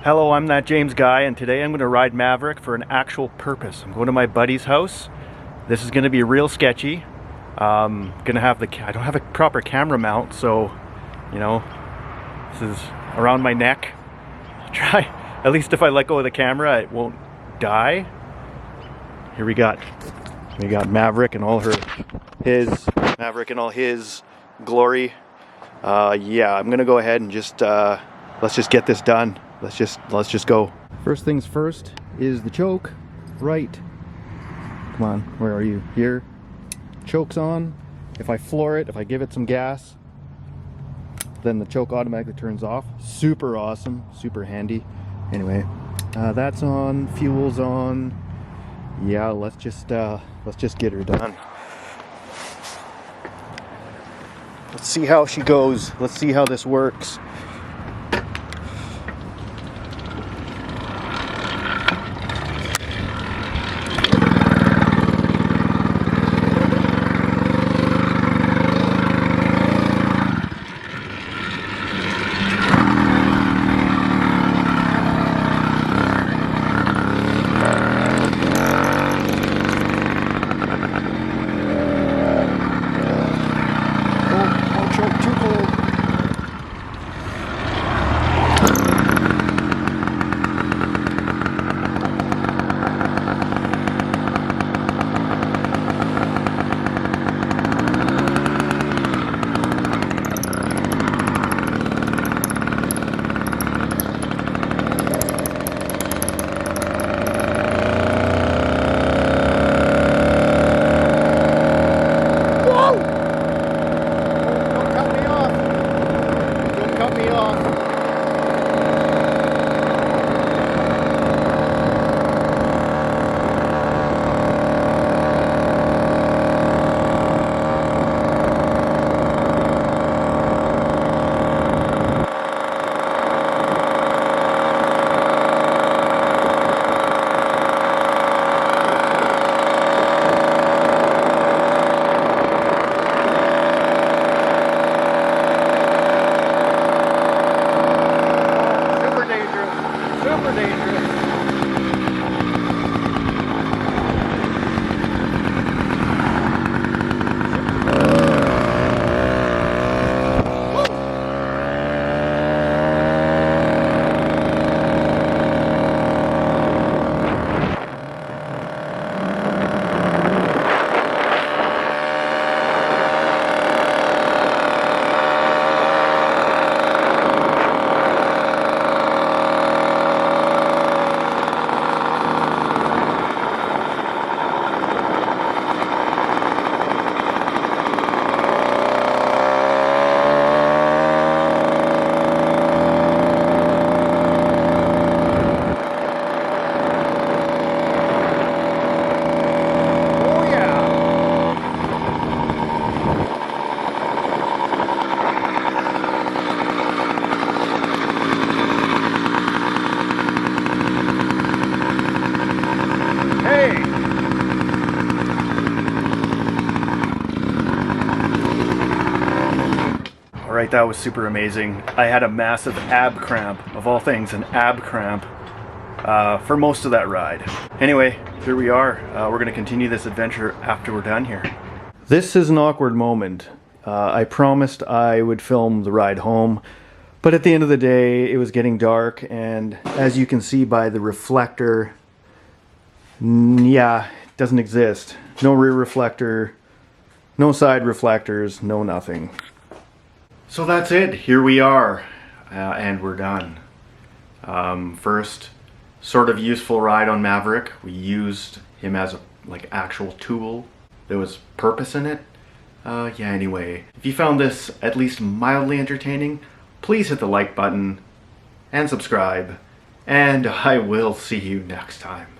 Hello, I'm that James guy, and today I'm going to ride Maverick for an actual purpose. I'm going to my buddy's house. This is going to be real sketchy. Gonna have I don't have a proper camera mount, so this is around my neck. I'll try. At least if I let go of the camera, it won't die. Here we got Maverick and all his glory. Yeah, I'm gonna go ahead and just let's just get this done. Let's just go. First things first is the choke. Right. Come on, where are you? Here. Choke's on. If I floor it, if I give it some gas, then the choke automatically turns off. Super awesome, super handy. Anyway, that's on, fuel's on. Yeah, let's just get her done. Let's see how she goes. Let's see how this works. Alright, that was super amazing. I had a massive ab cramp, of all things, an ab cramp, for most of that ride. Anyway, here we are. We're going to continue this adventure after we're done here. This is an awkward moment. I promised I would film the ride home, but at the end of the day, it was getting dark, and as you can see by the reflector, yeah, it doesn't exist. No rear reflector, no side reflectors, no nothing. So that's it. Here we are, and we're done. First sort of useful ride on Maverick. We used him as a actual tool. There was purpose in it. Yeah, anyway, if you found this at least mildly entertaining, please hit the like button and subscribe, and I will see you next time.